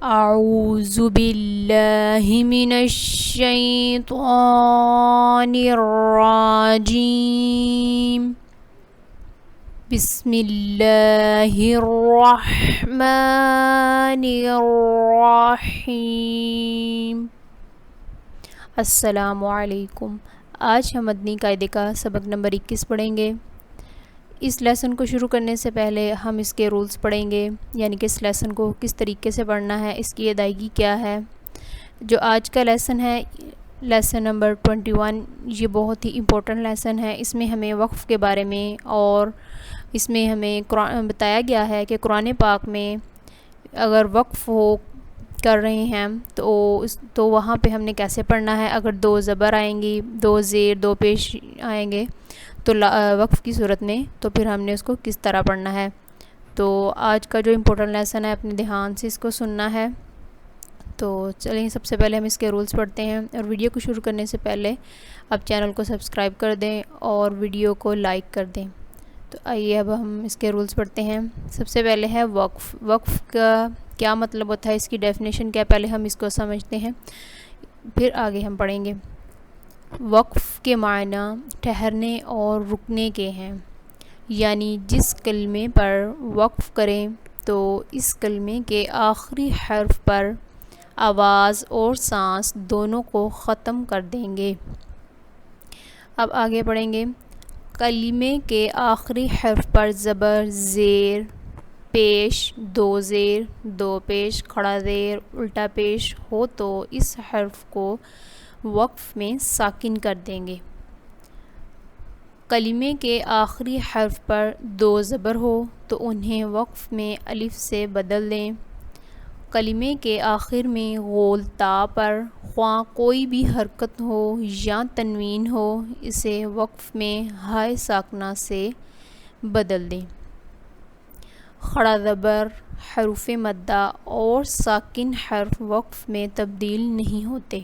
اعوذ باللہ من الشیطان الرجیم بسم اللہ الرحمن الرحیم۔ السلام علیکم۔ آج ہم مدنی قاعدے کا سبق نمبر 21 پڑھیں گے۔ اس لیسن کو شروع کرنے سے پہلے ہم اس کے رولز پڑھیں گے، یعنی کہ اس لیسن کو کس طریقے سے پڑھنا ہے، اس کی ادائیگی کیا ہے۔ جو آج کا لیسن ہے، لیسن نمبر 21، یہ بہت ہی امپورٹنٹ لیسن ہے۔ اس میں ہمیں وقف کے بارے میں اور اس میں ہمیں بتایا گیا ہے کہ قرآن پاک میں اگر وقف کر رہے ہیں تو وہاں پہ ہم نے کیسے پڑھنا ہے۔ اگر 2 زبر آئیں گی، 2 زیر، 2 پیش آئیں گے تو وقف کی صورت میں، تو پھر ہم نے اس کو کس طرح پڑھنا ہے۔ تو آج کا جو امپورٹنٹ لیسن ہے، اپنے دھیان سے اس کو سننا ہے۔ تو چلیں سب سے پہلے ہم اس کے رولز پڑھتے ہیں، اور ویڈیو کو شروع کرنے سے پہلے آپ چینل کو سبسکرائب کر دیں اور ویڈیو کو لائک کر دیں۔ تو آئیے اب ہم اس کے رولز پڑھتے ہیں۔ سب سے پہلے ہے وقف۔ وقف کا کیا مطلب ہوتا ہے، اس کی ڈیفینیشن کیا، پہلے ہم اس کو سمجھتے ہیں، پھر آگے ہم پڑھیں گے۔ وقف کے معنی ٹھہرنے اور رکنے کے ہیں، یعنی جس کلمے پر وقف کریں تو اس کلمے کے آخری حرف پر آواز اور سانس دونوں کو ختم کر دیں گے۔ اب آگے پڑھیں گے۔ کلمے کے آخری حرف پر زبر، زیر، پیش، 2 زیر، 2 پیش، کھڑا زیر، الٹا پیش ہو تو اس حرف کو وقف میں ساکن کر دیں گے۔ کلمے کے آخری حرف پر 2 زبر ہو تو انہیں وقف میں الف سے بدل دیں۔ کلمے کے آخر میں غول تا پر خواہ کوئی بھی حرکت ہو یا تنوین ہو، اسے وقف میں ہائے ساکنہ سے بدل دیں۔ کھڑا زبر، حروف مدہ اور ساکن حرف وقف میں تبدیل نہیں ہوتے۔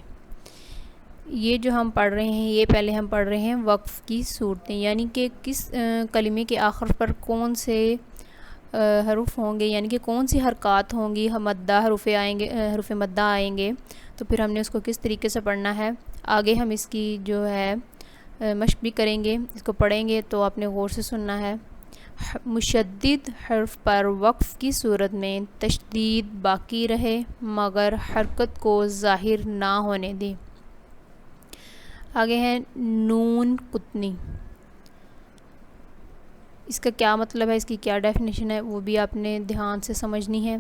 یہ جو ہم پڑھ رہے ہیں، یہ پہلے ہم پڑھ رہے ہیں وقف کی صورتیں، یعنی کہ کس کلمے کے آخر پر کون سے حروف ہوں گے، یعنی کہ کون سی حرکات ہوں گی، مدہ حروف مدہ آئیں گے، تو پھر ہم نے اس کو کس طریقے سے پڑھنا ہے۔ آگے ہم اس کی جو ہے مشق بھی کریں گے، اس کو پڑھیں گے تو آپ نے غور سے سننا ہے۔ مشدد حرف پر وقف کی صورت میں تشدید باقی رہے مگر حرکت کو ظاہر نہ ہونے دیں۔ آگے ہے نون قطنی۔ اس کا کیا مطلب ہے، اس کی کیا ڈیفینیشن ہے، وہ بھی آپ نے دھیان سے سمجھنی ہے۔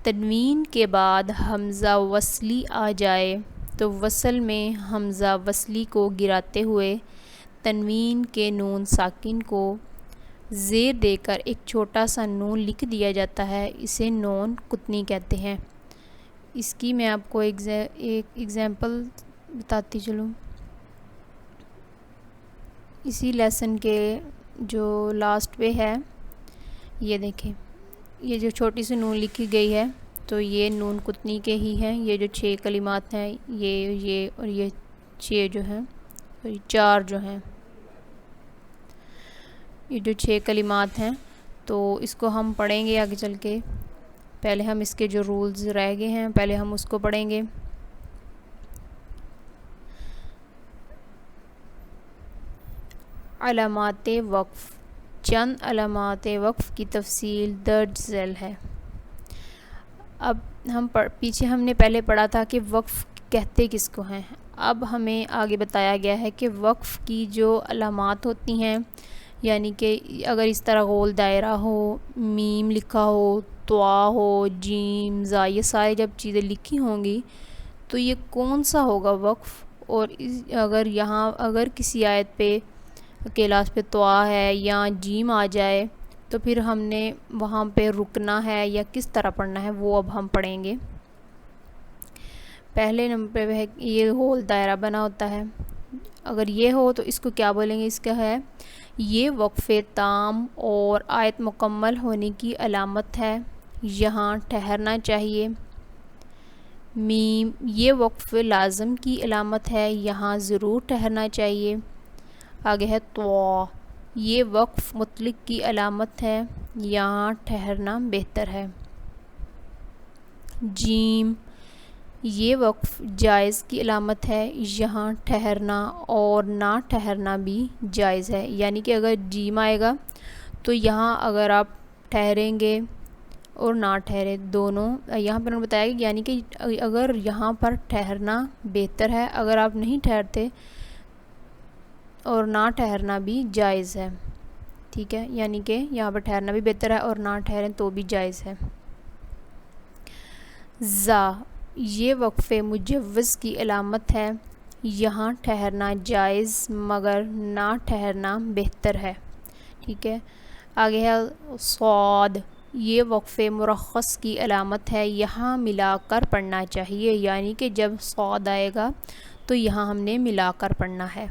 تنوین کے بعد حمزہ وصلی آ جائے تو وصل میں حمزہ وصلی کو گراتے ہوئے تنوین کے نون ساکن کو زیر دے کر ایک چھوٹا سا نون لکھ دیا جاتا ہے، اسے نون قطنی کہتے ہیں۔ اس کی میں آپ کو ایک ایگزامپل بتاتی چلوں۔ اسی لیسن کے جو لاسٹ پہ ہے، یہ دیکھیں، یہ جو چھوٹی سی نون لکھی گئی ہے تو یہ نون قطنی کے ہی ہیں۔ یہ جو 6 کلمات ہیں، یہ اور یہ 6 جو ہیں، 4 جو ہیں، یہ جو 6 کلمات ہیں، تو اس کو ہم پڑھیں گے آگے چل کے۔ پہلے ہم اس کے جو رولز رہ گئے ہیں، پہلے ہم اس کو پڑھیں گے۔ علامات وقف۔ چند علامات وقف کی تفصیل درج ذیل ہے۔ اب پیچھے ہم نے پہلے پڑھا تھا کہ وقف کہتے کس کو ہیں، اب ہمیں آگے بتایا گیا ہے کہ وقف کی جو علامات ہوتی ہیں، یعنی کہ اگر اس طرح غول دائرہ ہو، میم لکھا ہو، طا ہو، جیم، زا، یہ سارے جب چیزیں لکھی ہوں گی تو یہ کون سا ہوگا وقف۔ اور اگر کسی آیت پہ کے لاسٹ پہ طا ہے یا جیم آ جائے تو پھر ہم نے وہاں پہ رکنا ہے یا کس طرح پڑھنا ہے، وہ اب ہم پڑھیں گے۔ پہلے نمبر پہ ہے یہ غول دائرہ بنا ہوتا ہے، اگر یہ ہو تو اس کو کیا بولیں گے، اس کا ہے یہ وقف تام اور آیت مکمل ہونے کی علامت ہے، یہاں ٹھہرنا چاہیے۔ میم، یہ وقف لازم کی علامت ہے، یہاں ضرور ٹھہرنا چاہیے۔ آگے ہے طا، یہ وقف مطلق کی علامت ہے، یہاں ٹھہرنا بہتر ہے۔ جیم، یہ وقف جائز کی علامت ہے، یہاں ٹھہرنا اور نہ ٹھہرنا بھی جائز ہے، یعنی کہ اگر جیم آئے گا تو یہاں اگر آپ ٹھہریں گے اور نہ ٹھہرے دونوں، یہاں پر انہوں نے بتایا کہ یعنی کہ اگر یہاں پر ٹھہرنا بہتر ہے، اگر آپ نہیں ٹھہرتے اور نہ ٹھہرنا بھی جائز ہے، ٹھیک ہے، یعنی کہ یہاں پر ٹھہرنا بھی بہتر ہے اور نہ ٹھہریں تو بھی جائز ہے۔ زا، یہ وقف مجوز کی علامت ہے، یہاں ٹھہرنا جائز مگر نہ ٹھہرنا بہتر ہے، ٹھیک ہے۔ آگے ہے صاد، یہ وقف مرخص کی علامت ہے، یہاں ملا کر پڑھنا چاہیے، یعنی کہ جب صاد آئے گا تو یہاں ہم نے ملا کر پڑھنا ہے۔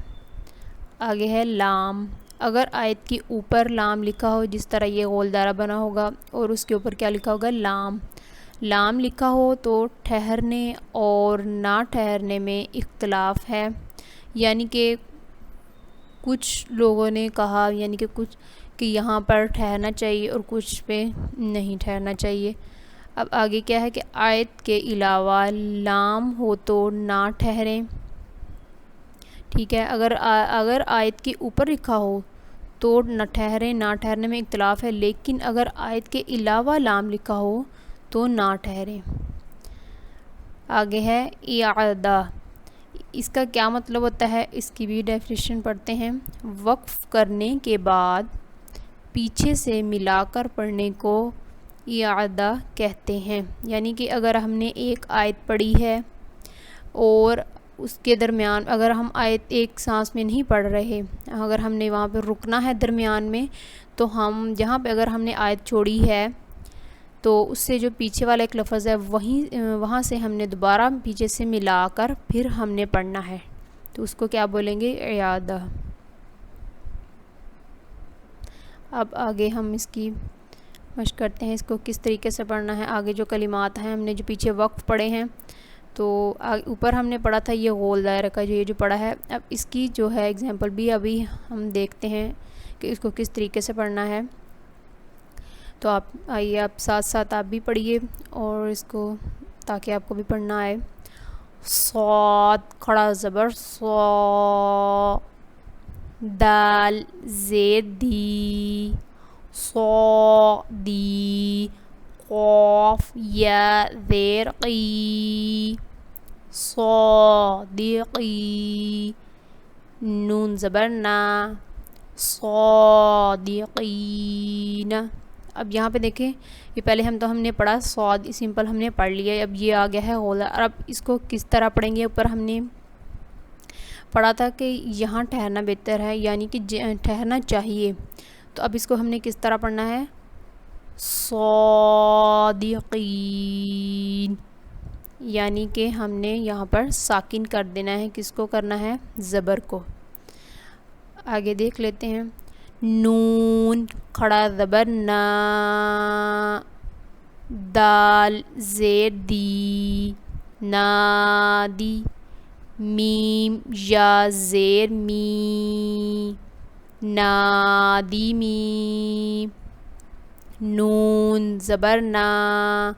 آگے ہے لام، اگر آیت کے اوپر لام لکھا ہو، جس طرح یہ گول دائرہ بنا ہوگا اور اس کے اوپر کیا لکھا ہوگا، لام، لام لکھا ہو تو ٹھہرنے اور نہ ٹھہرنے میں اختلاف ہے، یعنی کہ کچھ لوگوں نے کہا یعنی کہ کچھ کہ یہاں پر ٹھہرنا چاہیے اور کچھ پہ نہیں ٹھہرنا چاہیے۔ اب آگے کیا ہے کہ آیت کے علاوہ لام ہو تو نہ ٹھہریں، ٹھیک ہے، اگر آیت کے اوپر لکھا ہو تو نہ ٹھہریں، نہ ٹھہرنے میں اختلاف ہے، لیکن اگر آیت کے علاوہ لام لکھا ہو تو نہ ٹھہریں۔ آگے ہے اعادہ، اس کا کیا مطلب ہوتا ہے، اس کی بھی ڈیفینیشن پڑھتے ہیں۔ وقف کرنے کے بعد پیچھے سے ملا کر پڑھنے کو اعادہ کہتے ہیں، یعنی کہ اگر ہم نے ایک آیت پڑھی ہے اور اس کے درمیان اگر ہم آیت ایک سانس میں نہیں پڑھ رہے، اگر ہم نے وہاں پہ رکنا ہے درمیان میں، تو ہم جہاں پہ اگر ہم نے آیت چھوڑی ہے تو اس سے جو پیچھے والا ایک لفظ ہے وہاں سے ہم نے دوبارہ پیچھے سے ملا کر پھر ہم نے پڑھنا ہے، تو اس کو کیا بولیں گے، اعادہ۔ اب آگے ہم اس کی مشق کرتے ہیں، اس کو کس طریقے سے پڑھنا ہے۔ آگے جو کلمات ہیں ہم نے جو پیچھے وقف پڑھے ہیں، تو اوپر ہم نے پڑھا تھا یہ غول دائرہ کا یہ جو پڑھا ہے، اب اس کی جو ہے ایگزامپل بھی ابھی ہم دیکھتے ہیں کہ اس کو کس طریقے سے پڑھنا ہے۔ تو آپ آئیے، آپ ساتھ ساتھ آپ بھی پڑھیے اور اس کو تاکہ آپ کو بھی پڑھنا آئے۔ صاد، کھڑا زبر صا، دال زیر دی، صادی، قاف یا زیر قی، صادقی، نون زبر نا، صادقین۔ اب یہاں پہ دیکھیں، یہ پہلے ہم نے پڑھا صاد سمپل ہم نے پڑھ لیا، اب یہ آ گیا ہے غولہ، اور اب اس کو کس طرح پڑھیں گے، اوپر ہم نے پڑھا تھا کہ یہاں ٹھہرنا بہتر ہے، یعنی کہ ٹھہرنا چاہیے، تو اب اس کو ہم نے کس طرح پڑھنا ہے، صادقین، یعنی کہ ہم نے یہاں پر ساکن کر دینا ہے، کس کو کرنا ہے، زبر کو۔ آگے دیکھ لیتے ہیں۔ نون، کھڑا زبر نا، دال زیر دی، نادی، میم یا زیر می، نادمی، نون زبر نا،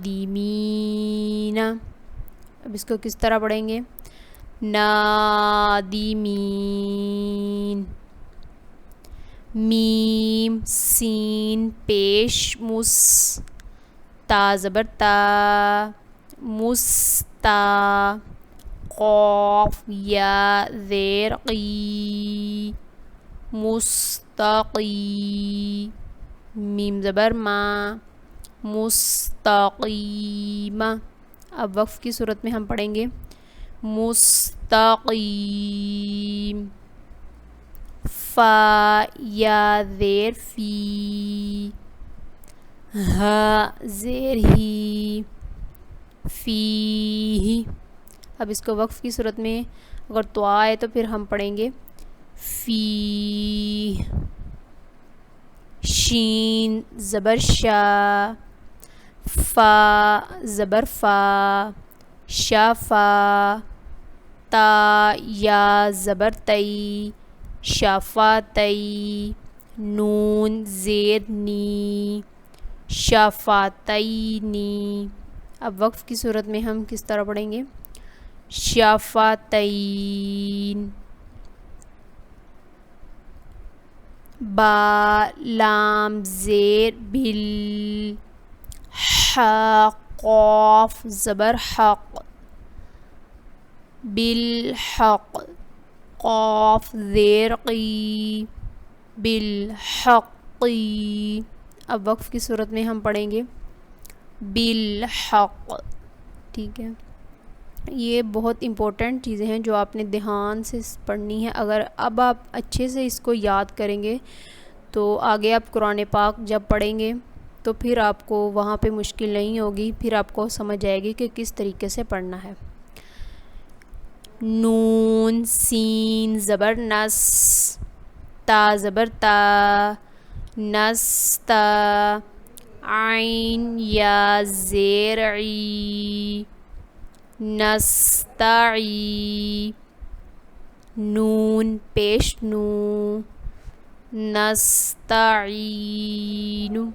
نادمین۔ اب اس کو کس طرح پڑھیں گے، نادمین، میم سین پیش مس، تا زبر تا، مستا، قاف یا زیر قی، مستقی، میم زبر ما، مستقیم۔ اب وقف کی صورت میں ہم پڑھیں گے مستقیم، فا یا زیر فی، ہا زیر ہی، فی۔ اب اس کو وقف کی صورت میں اگر تو آئے تو پھر ہم پڑھیں گے فی، شین زبر شا، فا زبر فا، شافا، تا یا زبر تئی، شافاتئی، نون زیر نی، شفتینی. اب وقف کی صورت میں ہم کس طرح پڑھیں گے؟ شفتین. با لام زیر بل. ح قاف زبر حق. بالحق. قاف زیر قی. بالحقی. اب وقف کی صورت میں ہم پڑھیں گے بالحق. ٹھیک ہے، یہ بہت امپورٹنٹ چیزیں ہیں جو آپ نے دھیان سے پڑھنی ہے. اگر اب آپ اچھے سے اس کو یاد کریں گے تو آگے آپ قرآن پاک جب پڑھیں گے تو پھر آپ کو وہاں پہ مشکل نہیں ہوگی، پھر آپ کو سمجھ آئے گی کہ کس طریقے سے پڑھنا ہے. نون سین زبر نس. تا زبر تا. نستا. عین یا زیر عی. نستعی. نون پیش نو. نستعین.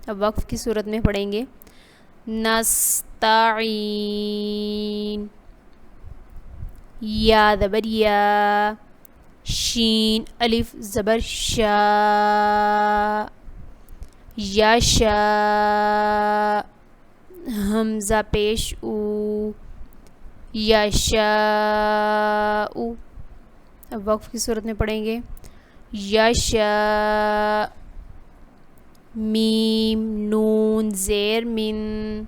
اب وقف کی صورت میں پڑھیں گے نستعین. یا زبر یا. شین الف زبر شا. یشا. حمزہ پیش او. یشاء. اب وقف کی صورت میں پڑھیں گے یشاء. میم نون زیر من.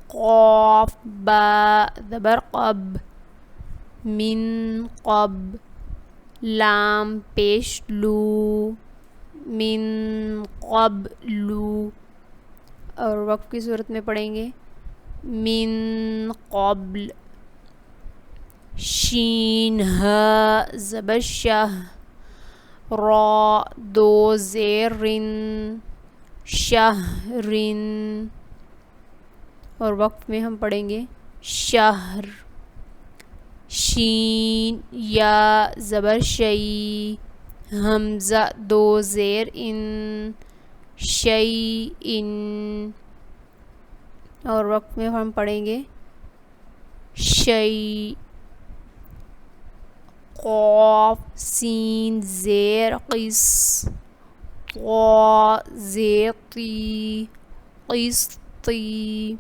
قاف با زبر قب. من قب. لام پیش لو. من قبل. اور وقف کی صورت میں پڑھیں گے من قبل. شین ہا زبر شہ. را دو زیر رن. شہرن. اور وقف میں ہم پڑھیں گے شہر. شین یا زبر شئی. حمزہ دو زیر ان. شیئن. اور وقت میں ہم پڑھیں گے شیء. قاف سین زیر قیس. قا زیر قی. قسطی.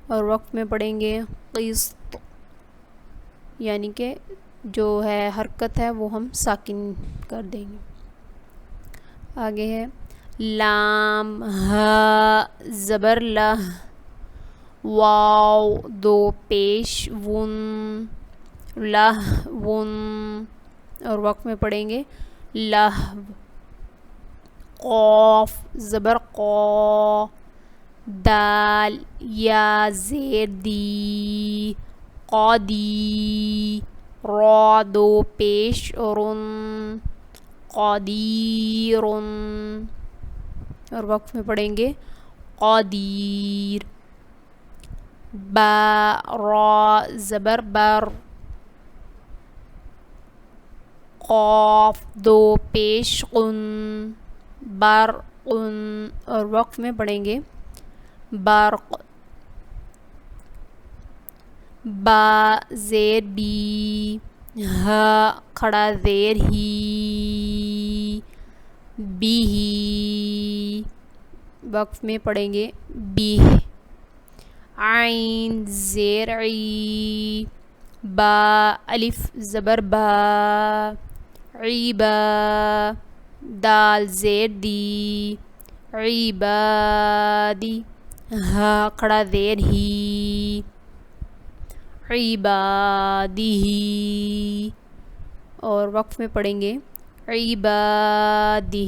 اور وقت میں پڑھیں گے قسط، یعنی کہ جو ہے حرکت ہے وہ ہم ساکن کر دیں گے. آگے ہے لام ہا زبر لہ. واو دو پیش ون. لہون. اور وقت میں پڑھیں گے لہو. قاف زبر قا. دال یا زیر دی. قادی. را دو پیش رن. قادیرن. اور وقت میں پڑھیں گے قادیر. با را زبر بر. قاف دو پیش قن. برقن. اور وقت میں پڑھیں گے برق. با زیر بی. ہا کھڑا زیر ہی. بھی. وقف میں پڑھیں گے بھی. عین زیر عی. با الف زبر با. عیبا. دال زیر دی. عبادی. ہا کھڑا زیر ہی. عبادی. اور وقف میں پڑھیں گے عبادی.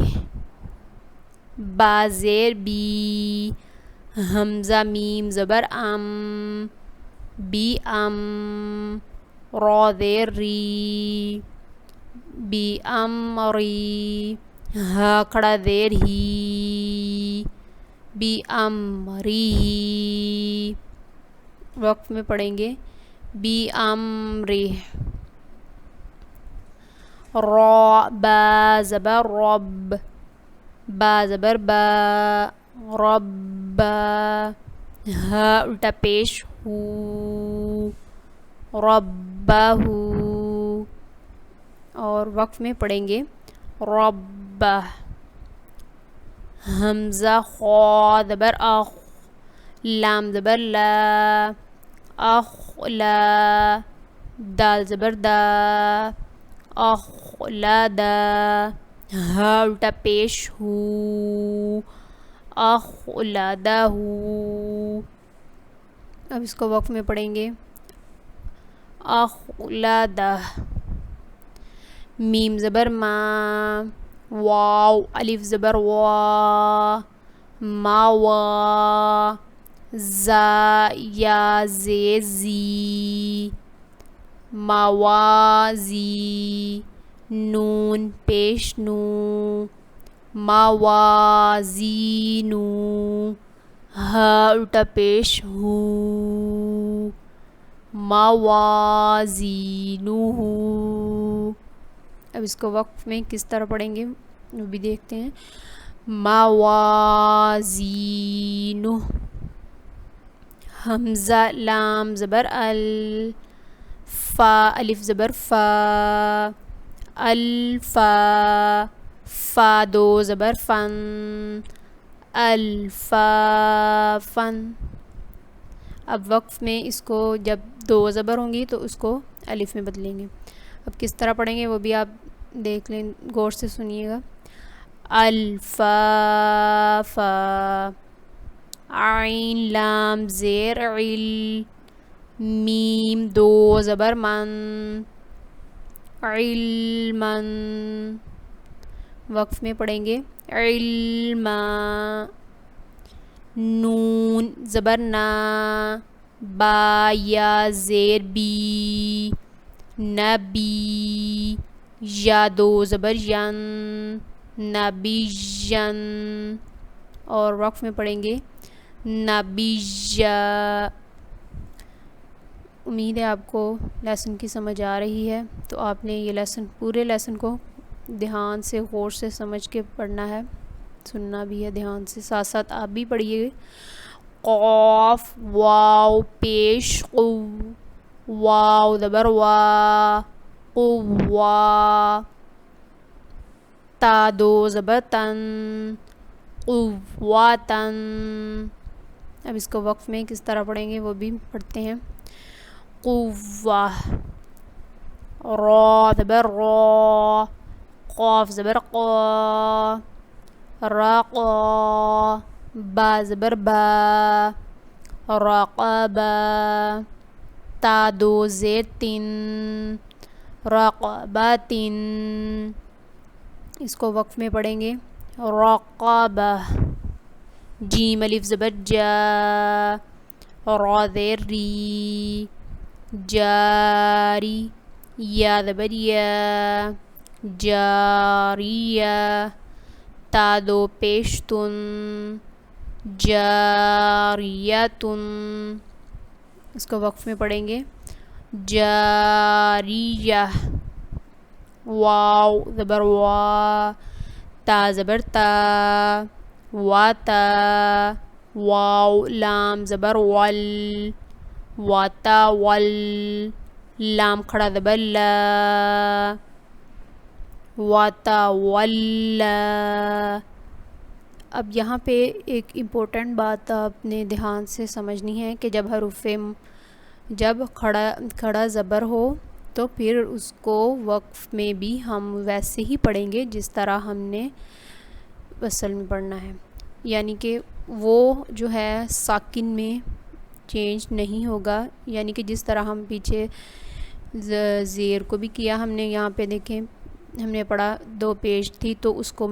با زیر بی. حمزہ میم زبر ام. بی ام. را زیر ری. بی امری. ہا کھڑا زیر ہی. بی امری. وقف میں پڑھیں گے بی امری. را با زبر رب. با زبر با، ربا، ہا الٹا پیش ہو، ربہ، اور وقف میں پڑھیں گے ربہ، حمزہ خا زبر اخ، لام زبر لا، اخ لا، دال زبر دا، اخ لا دا، ہا الٹا پیش ہو، اخ لا دا ہو. اب اس کو وقف میں پڑھیں گے اخ لا دا. میم زبر ما، واو الف زبر وا، ما وا، زا یا زے زی، موازی، نون پیش نو، موازینو، ہا الٹا پیش ہو، موازینو. اب اس کو وقف میں کس طرح پڑھیں گے وہ بھی دیکھتے ہیں. موازینو، حمزہ لام زبر ال، فا الف زبر فا، الفا، فا دو زبر فن، الفا فن. اب وقف میں اس کو جب دو زبر ہوں گی تو اس کو الف میں بدلیں گے. اب کس طرح پڑھیں گے وہ بھی آپ دیکھ لیں، غور سے سنیے گا. الفا فا، عین لام زیر عل، میم دو زبر من، علمن. وقف میں پڑھیں گے علما، نون زبر نا، با یا زیر بی، نبی، یا دو زبر ین، نبیین. اور وقف میں پڑھیں گے نبیجا. امید ہے آپ کو لیسن کی سمجھ آ رہی ہے. تو آپ نے یہ لیسن پورے لیسن کو دھیان سے غور سے سمجھ کے پڑھنا ہے، سننا بھی ہے دھیان سے، ساتھ ساتھ آپ بھی پڑھیے. قاف واو پیش قو، واو زبر وا، قوا، تا دو زبر تن، قواتن. اب اس کو وقف میں کس طرح پڑھیں گے وہ بھی پڑھتے ہیں. قوہ، را زبر را، قاف زبر قا، رقا، با زبر با، رقبا، تا دو زیر تن، رقبتن. اس کو وقف میں پڑھیں گے رقبہ. جیم الف زبر جا، را زیر ری، جاری، یا زبر یا، جاریہ، تا دو پیش تن، جاریتن. اس کو وقف میں پڑھیں گے جاریہ. واو زبر وا، تا زبر تا، واتا، واو لام زبر ول، واتا ول، لام کھڑا زبر لا، واتا ولا. اب یہاں پہ ایک امپورٹنٹ بات آپ نے دھیان سے سمجھنی ہے کہ جب کھڑا زبر ہو تو پھر اس کو وقف میں بھی ہم ویسے ہی پڑھیں گے جس طرح ہم نے وصل میں پڑھنا ہے. یعنی کہ وہ جو ہے ساکن میں چینج نہیں ہوگا. یعنی کہ جس طرح ہم پیچھے زیر کو بھی کیا ہم نے، یہاں پہ دیکھیں ہم نے پڑھا دو پیش تھی تو اس کو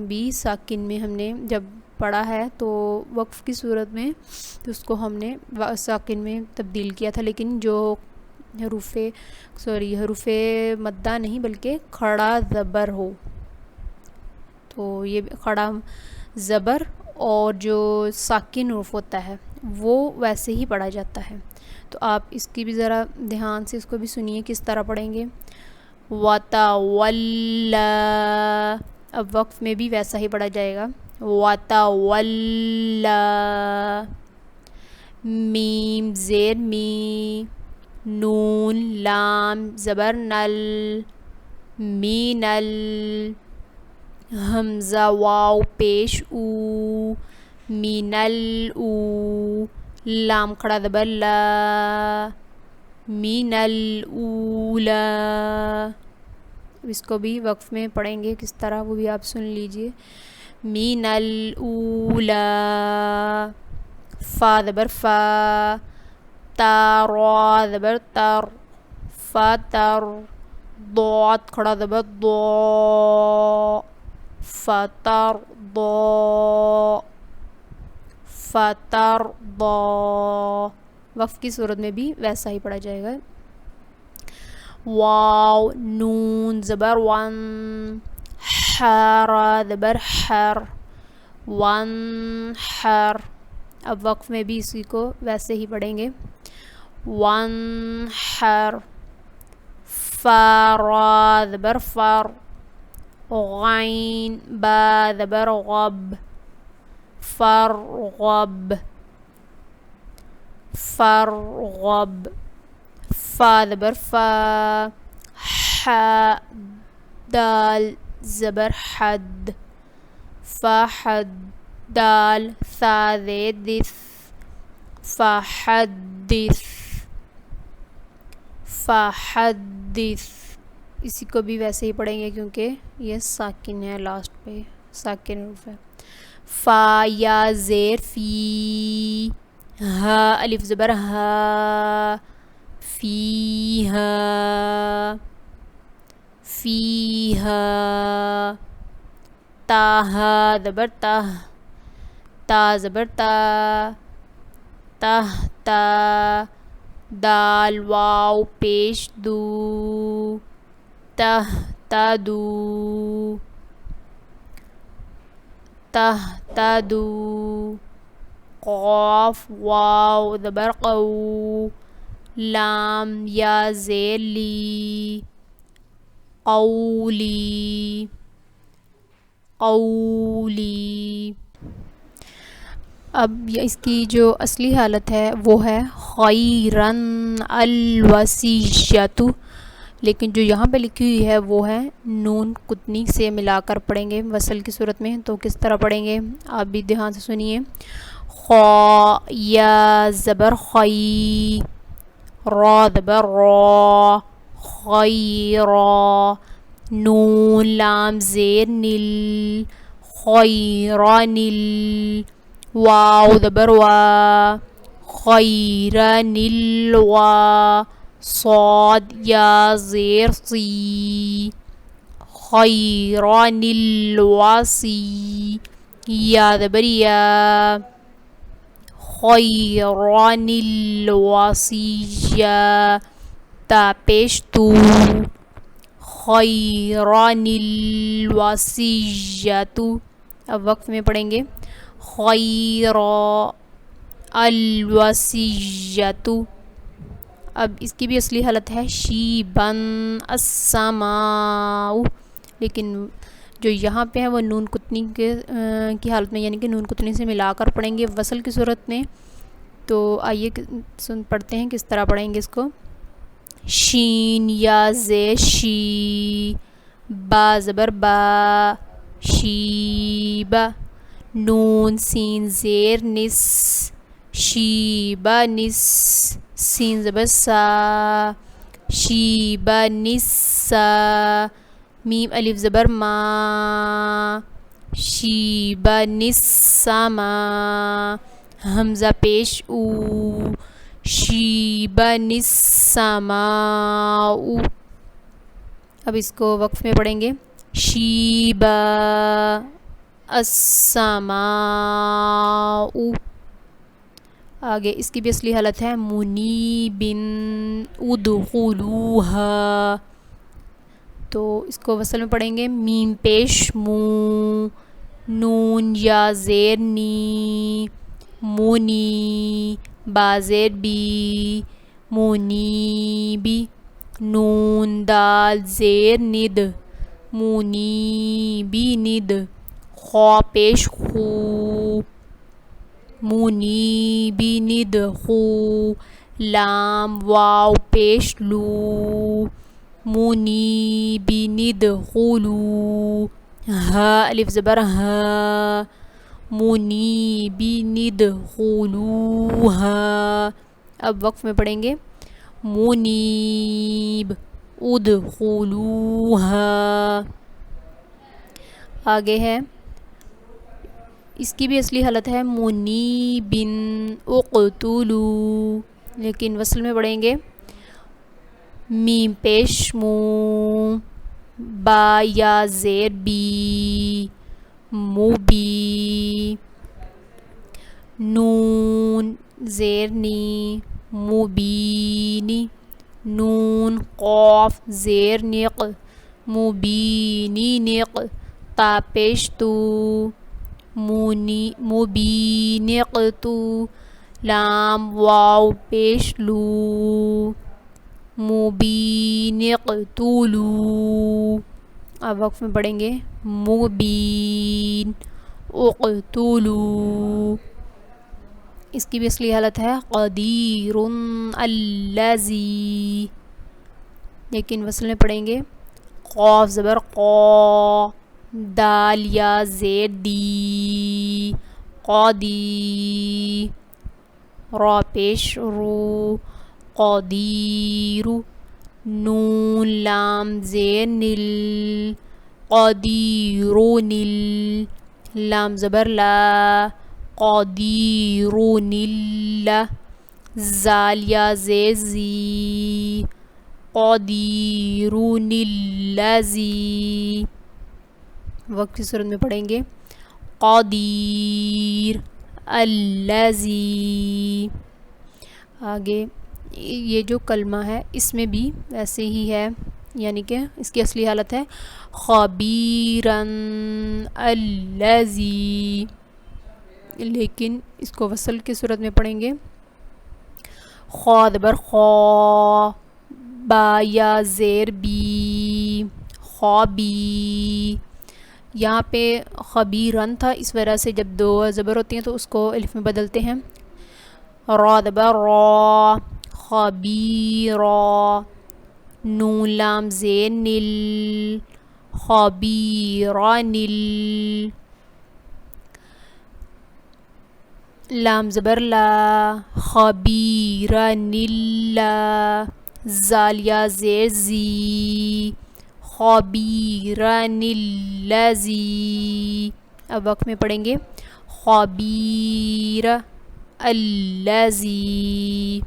بھی ساکن میں ہم نے جب پڑھا ہے تو وقف کی صورت میں تو اس کو ہم نے ساکن میں تبدیل کیا تھا. لیکن جو حروف مدہ نہیں بلکہ کھڑا زبر ہو تو یہ کھڑا زبر اور جو ساکن حروف ہوتا ہے وہ ویسے ہی پڑھا جاتا ہے. تو آپ اس کی بھی ذرا دھیان سے اس کو بھی سنیے کس طرح پڑھیں گے. وَتَوَلَّى، اب وقف میں بھی ویسا ہی پڑھا جائے گا. وَتَوَلَّى میم زیر می نون لام زبر نل مینل حمزہ واو پیش او مینل او لام کھڑا زبر لا مینل اولا. اس کو بھی وقف میں پڑھیں گے کس طرح وہ بھی آپ سن لیجئے. مینل اولا فا زبر فا تا را زبر تر فاتر ضاد کھڑا زبر ضا فاتر ضا فاتر ضا. وقف کی صورت میں بھی ویسا ہی پڑھا جائے گا. واو نون زبر ون حرا زبر حر ون حر. اب وقف میں بھی اسی کو ویسے ہی پڑھیں گے. ون حر فارا زبر فر غین با زبر غب فرغب فرغب فا زبر فا ح دال زبر حد فحد دال ثا زید دس فحدث فحدث. اسی کو بھی ویسے ہی پڑھیں گے کیونکہ یہ ساکن ہے، لاسٹ پہ ساکن حروف ہے. فا یا زیر فی ہا الف زبر ہا فیہا فیہا تاہا زبر تہ تا زبر تا تہتا دال واو پیش دو تہتدو تہتدو. قاف واو زبر قو لام یا زیر لی قولی قولی. اب اس کی جو اصلی حالت ہے وہ ہے خیرن الوسیجۃ، لیکن جو یہاں پہ لکھی ہوئی ہے وہ ہے نون قطنی سے ملا کر پڑھیں گے وصل کی صورت میں. تو کس طرح پڑھیں گے آپ بھی دھیان سے سنیے. خا یا زبر خی را زبر را خیرا نون لام زیر نل خیرنل واو زبر وا خیرنل وا صاد یا زیر سی خیرنل واسی یا زبر یا خیرنل واسیجا تا پیش تو خیرنل واسیجاتو. اب وقف میں پڑھیں گے خیرا الوسیجاتو. اب اس کی بھی اصلی حالت ہے شیبن السماء، لیکن جو یہاں پہ ہے وہ نون قطنی کی حالت میں، یعنی کہ نون قطنی سے ملا کر پڑھیں گے وصل کی صورت میں. تو آئیے پڑھتے ہیں کس طرح پڑھیں گے اس کو. شین یا زیر شی با زبر با شیبا نون سین زیر نس شیبا نس سین زبر سا شیبا نسا میم الف زبر ما شیبا نسما حمزہ پیش او شیبا نسماء. اب اس کو وقف میں پڑھیں گے شیبا السماء. آگے اس کی بھی اصلی حالت ہے منیبن ادخلوها، تو اس کو وصل میں پڑھیں گے میم پیش مو نون یا زیر نی مونی با زیر بی مونی بی نون دال زیر ند منیبند خا پیش خو منیبند خو لام واو پیش لو منیبند خلو ہا الف زبر ہا منیبند خلوہا. اب وقف میں پڑھیں گے منیب ادخلوہا. آگے ہے اس کی بھی اصلی حالت ہے منیبن اقتلو، لیکن وصل میں پڑھیں گے میم پیش مو با یا زیر بی موبی نون زیر نی مبینی نون قاف زیر نق مبینی نق تا پیش تو مبینقتو لام واو پیش لو مبینقتلو. اب وقف میں پڑھیں گے مبین اقتلو. اس کی بھی اصلی حالت ہے قدیر الذی، لیکن وصل میں پڑھیں گے قاف زبر قا دال یا زیر دی قادی را پیش رو قدیر نون لام زیر نل قدیرون لام زبر لا قدیرون لا زال یا زیر زی قدیرون الذی. وقت کی صورت میں پڑھیں گے قدیر الذی. آگے یہ جو کلمہ ہے اس میں بھی ایسے ہی ہے، یعنی کہ اس کی اصلی حالت ہے خبیرن الذی، لیکن اس کو وصل کی صورت میں پڑھیں گے خا زبر خا با یا زیر بی خابی. یہاں پہ خبیرن تھا، اس وجہ سے جب دو زبر ہوتی ہیں تو اس کو الف میں بدلتے ہیں. را زبر را خبیرا نون لام زیر نل خبیران لام زبر لا خبیران لا زال یا زیر زی خبیران الذی. اب وقت میں پڑھیں گے خبیر الذی.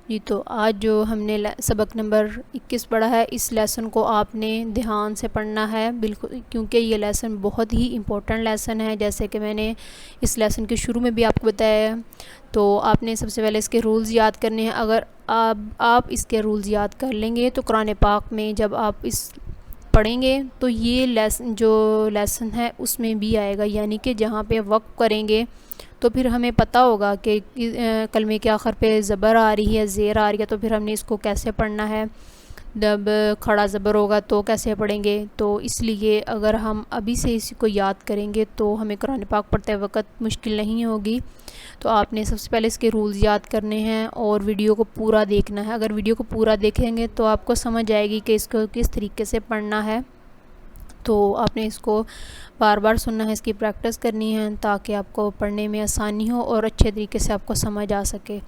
جی تو آج جو ہم نے سبق نمبر 21 پڑھا ہے، اس لیسن کو آپ نے دھیان سے پڑھنا ہے بالکل، کیونکہ یہ لیسن بہت ہی امپورٹنٹ لیسن ہے. جیسے کہ میں نے اس لیسن کے شروع میں بھی آپ کو بتایا، تو آپ نے سب سے پہلے اس کے رولز یاد کرنے ہیں. اگر آپ اس کے رولز یاد کر لیں گے تو قرآن پاک میں جب آپ اس پڑھیں گے تو یہ لیسن ہے اس میں بھی آئے گا، یعنی کہ جہاں پہ وقف کریں گے تو پھر ہمیں پتہ ہوگا کہ کلمے کے آخر پہ زبر آ رہی ہے، زیر آ رہی ہے، تو پھر ہم نے اس کو کیسے پڑھنا ہے. جب کھڑا زبر ہوگا تو کیسے پڑھیں گے. تو اس لیے اگر ہم ابھی سے اسی کو یاد کریں گے تو ہمیں قرآن پاک پڑھتے وقت مشکل نہیں ہوگی. تو آپ نے سب سے پہلے اس کے رولز یاد کرنے ہیں اور ویڈیو کو پورا دیکھنا ہے. اگر ویڈیو کو پورا دیکھیں گے تو آپ کو سمجھ آئے گی کہ اس کو کس طریقے سے پڑھنا ہے. تو آپ نے اس کو بار بار سننا ہے، اس کی پریکٹس کرنی ہے تاکہ آپ کو پڑھنے میں آسانی ہو اور اچھے طریقے سے آپ کو سمجھ آ سکے.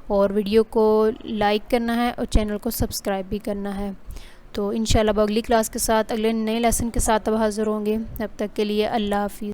اور ویڈیو کو لائک کرنا ہے اور چینل کو سبسکرائب بھی کرنا ہے. تو انشاءاللہ اب اگلی کلاس کے ساتھ، اگلے نئے لیسن کے ساتھ اب حاضر ہوں گے. تب تک کے لیے اللہ حافظ.